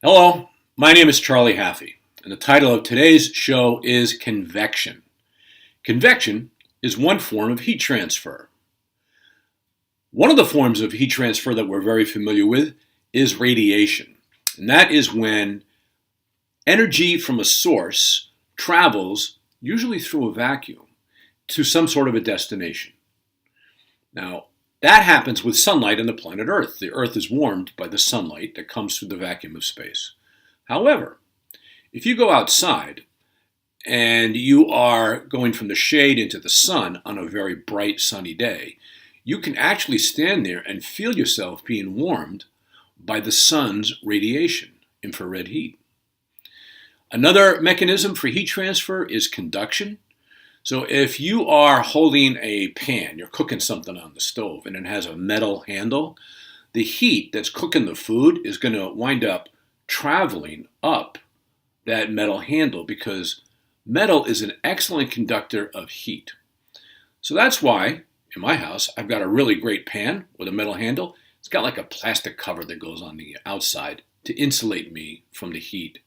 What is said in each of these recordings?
Hello, my name is Charlie Haffey, and the title of today's show is Convection. Convection is one form of heat transfer. One of the forms of heat transfer that we're very familiar with is radiation, and that is when energy from a source travels, usually through a vacuum, to some sort of a destination. Now, that happens with sunlight on the planet Earth. The Earth is warmed by the sunlight that comes through the vacuum of space. However, if you go outside and you are going from the shade into the sun on a very bright sunny day, you can actually stand there and feel yourself being warmed by the sun's radiation, infrared heat. Another mechanism for heat transfer is conduction. So if you are holding a pan, you're cooking something on the stove, and it has a metal handle, the heat that's cooking the food is going to wind up traveling up that metal handle because metal is an excellent conductor of heat. So that's why, in my house, I've got a really great pan with a metal handle. It's got like a plastic cover that goes on the outside to insulate me from the heat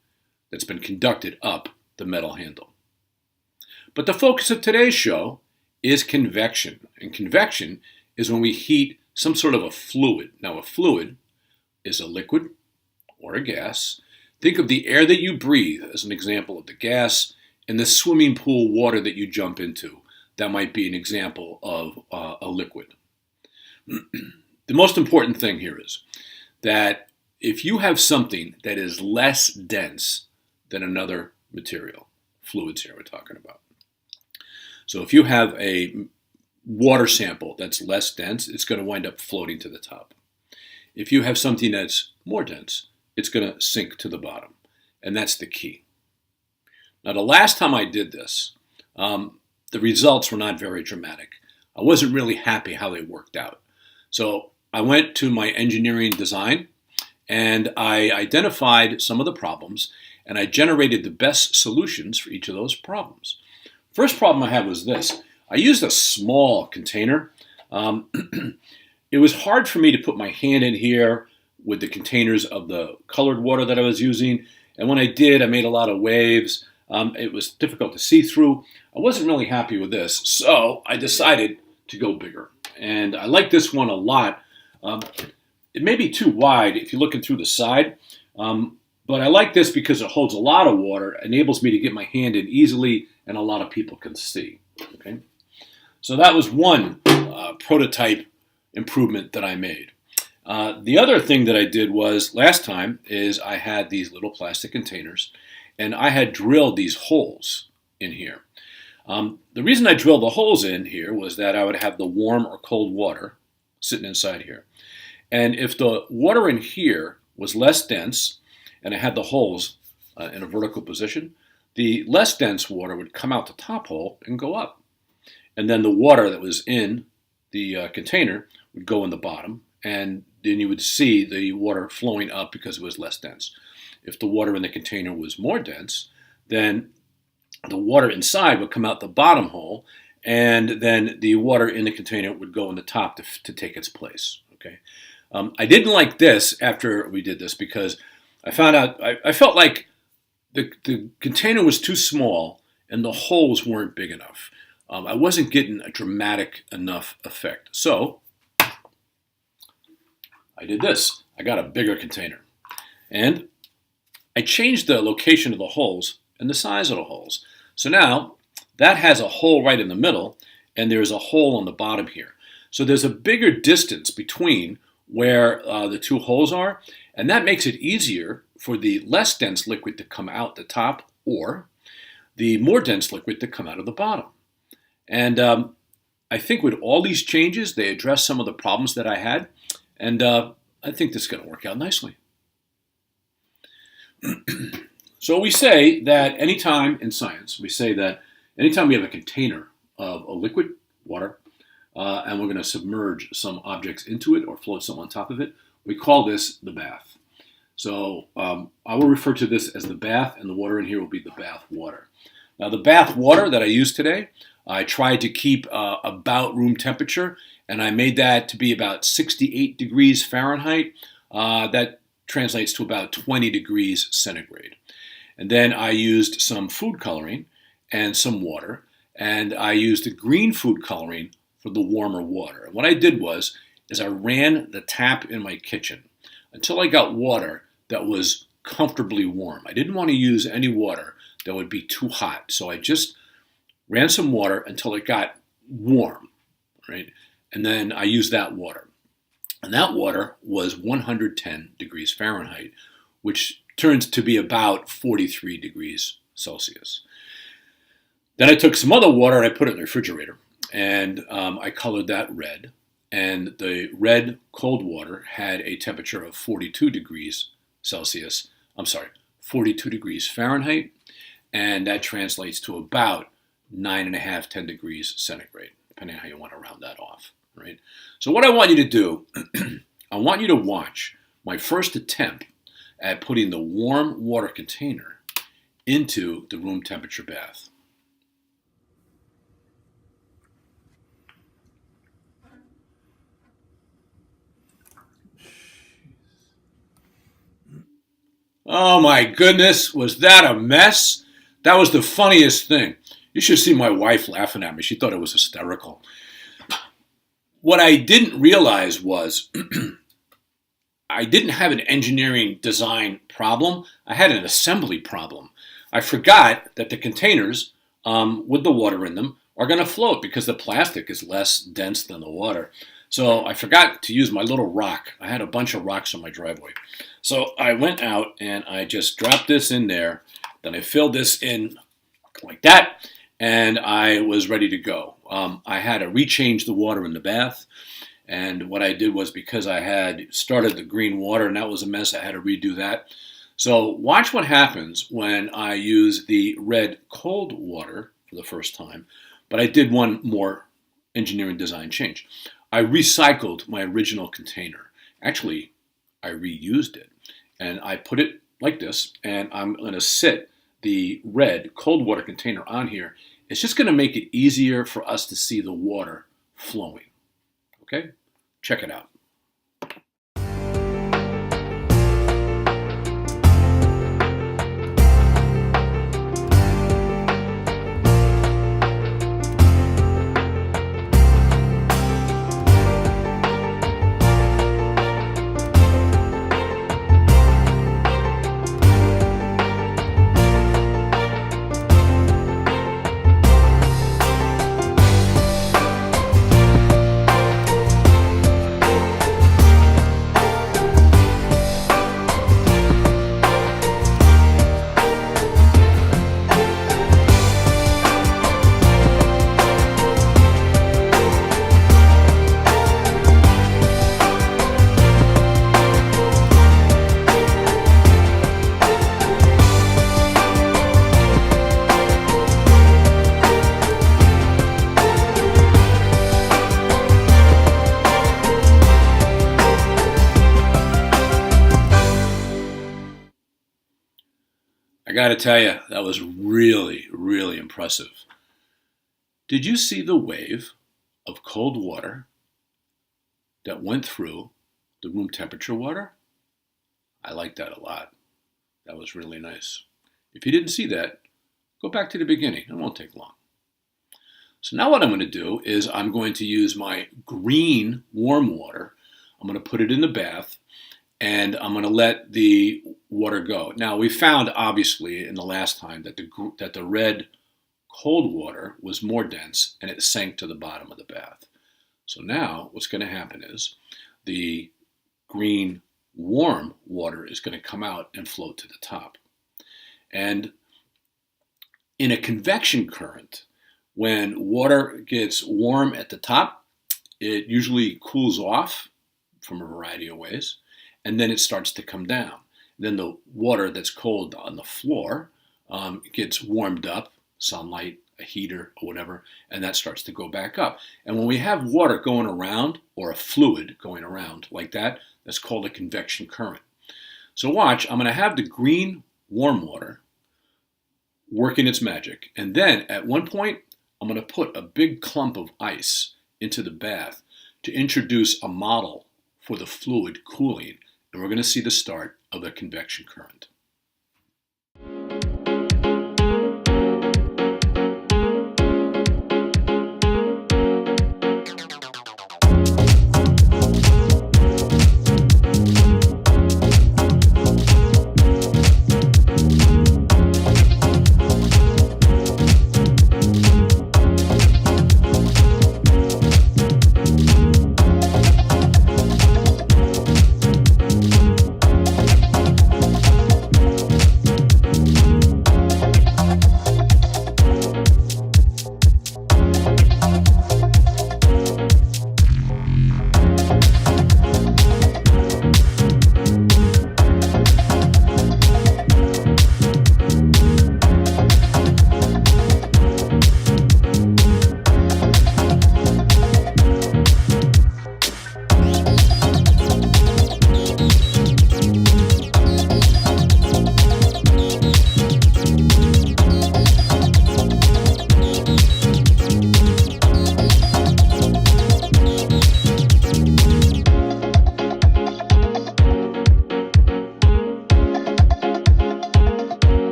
that's been conducted up the metal handle. But the focus of today's show is convection. And convection is when we heat some sort of a fluid. Now, a fluid is a liquid or a gas. Think of the air that you breathe as an example of the gas, and the swimming pool water that you jump into. That might be an example of a liquid. The most important thing here is that if you have something that is less dense than another material, fluids here we're talking about. So if you have a water sample that's less dense, it's going to wind up floating to the top. If you have something that's more dense, it's going to sink to the bottom. And that's the key. Now, the last time I did this, the results were not very dramatic. I wasn't really happy how they worked out. So I went to my engineering design and I identified some of the problems and I generated the best solutions for each of those problems. First problem I had was this. I used a small container. It was hard for me to put my hand in here with the containers of the colored water that I was using. And when I did, I made a lot of waves. It was difficult to see through. I wasn't really happy with this. So I decided to go bigger. And I like this one a lot. It may be too wide if you're looking through the side. But I like this because it holds a lot of water, enables me to get my hand in easily, and a lot of people can see. Okay, so that was one prototype improvement that I made. The other thing that I did was last time is I had these little plastic containers, and I had drilled these holes in here. The reason I drilled the holes in here was that I would have the warm or cold water sitting inside here. And if the water in here was less dense, and I had the holes in a vertical position, the less dense water would come out the top hole and go up. And then the water that was in the container would go in the bottom, and then you would see the water flowing up because it was less dense. If the water in the container was more dense, then the water inside would come out the bottom hole, and then the water in the container would go in the top to take its place. Okay, I didn't like this after we did this because I found out I felt like the container was too small and the holes weren't big enough. I wasn't getting a dramatic enough effect. So I did this. I got a bigger container. And I changed the location of the holes and the size of the holes. So now that has a hole right in the middle and there's a hole on the bottom here. So there's a bigger distance between where the two holes are, and that makes it easier for the less dense liquid to come out the top or the more dense liquid to come out of the bottom. And I think with all these changes, they address some of the problems that I had, and I think this is going to work out nicely. So we say that anytime in science, we say that anytime we have a container of a liquid, water, and we're going to submerge some objects into it or float some on top of it, we call this the bath. So I will refer to this as the bath, and the water in here will be the bath water. Now the bath water that I use today, I tried to keep about room temperature, and I made that to be about 68 degrees Fahrenheit. That translates to about 20 degrees centigrade. And then I used some food coloring and some water, and I used the green food coloring for the warmer water. And what I did is I ran the tap in my kitchen until I got water that was comfortably warm. I didn't want to use any water that would be too hot, so I just ran some water until it got warm, right? And then I used that water. And that water was 110 degrees Fahrenheit, which turns to be about 43 degrees Celsius. Then I took some other water and I put it in the refrigerator, and I colored that red. And the red cold water had a temperature of 42 degrees Celsius. 42 degrees Fahrenheit, and that translates to about 9.5, 10 degrees centigrade, depending on how you want to round that off, right? So what I want you to do, I want you to watch my first attempt at putting the warm water container into the room temperature bath. Oh my goodness, was that a mess? That was the funniest thing. You should see my wife laughing at me. She thought it was hysterical. What I didn't realize was I didn't have an engineering design problem. I had an assembly problem. I forgot that the containers with the water in them are going to float because the plastic is less dense than the water. So I forgot to use my little rock. I had a bunch of rocks on my driveway. So I went out and I just dropped this in there. Then I filled this in like that, and I was ready to go. I had to rechange the water in the bath. And what I did was, because I had started the green water and that was a mess, I had to redo that. So watch what happens when I use the red cold water for the first time. But I did one more engineering design change. I recycled my original container. Actually, I reused it. And I put it like this, and I'm going to sit the red cold water container on here. It's just going to make it easier for us to see the water flowing. Okay? Check it out. I got to tell you, that was really, really impressive. Did you see the wave of cold water that went through the room temperature water? I like that a lot. That was really nice. If you didn't see that, go back to the beginning. It won't take long. So now what I'm going to do is I'm going to use my green warm water. I'm going to put it in the bath, and I'm going to let the water go. Now, we found, obviously, in the last time that the red cold water was more dense, and it sank to the bottom of the bath. So now what's going to happen is the green warm water is going to come out and float to the top. And in a convection current, when water gets warm at the top, it usually cools off from a variety of ways, and then it starts to come down. Then the water that's cold on the floor gets warmed up, sunlight, a heater, or whatever, and that starts to go back up. And when we have water going around, or a fluid going around like that, that's called a convection current. So watch, I'm going to have the green warm water working its magic. And then at one point, I'm going to put a big clump of ice into the bath to introduce a model for the fluid cooling. And we're going to see the start of a convection current.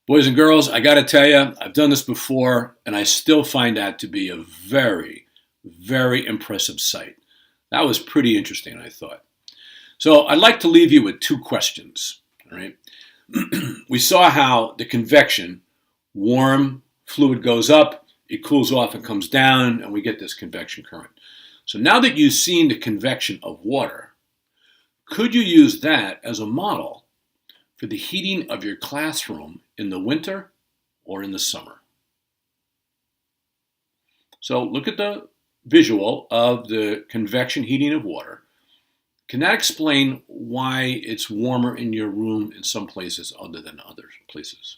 Boys and girls, I got to tell you, I've done this before, and I still find that to be a very, very impressive sight. That was pretty interesting, I thought. So I'd like to leave you with two questions. All right. We saw how the convection, warm fluid goes up, it cools off and comes down, and we get this convection current. So now that you've seen the convection of water, could you use that as a model for the heating of your classroom in the winter or in the summer? So look at the visual of the convection heating of water. Can that explain why it's warmer in your room in some places other than other places?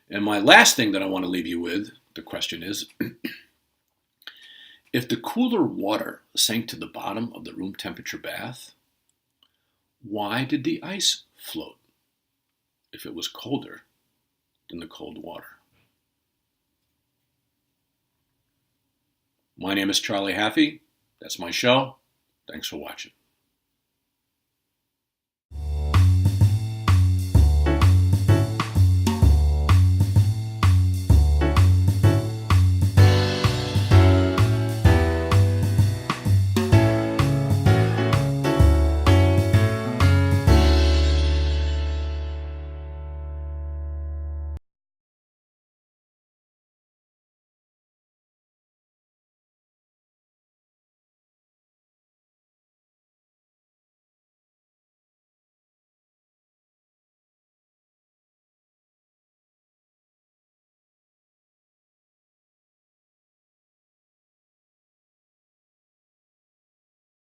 And my last thing that I want to leave you with, the question is, if the cooler water sank to the bottom of the room temperature bath, why did the ice float if it was colder than the cold water? My name is Charlie Haffey. That's my show. Thanks for watching.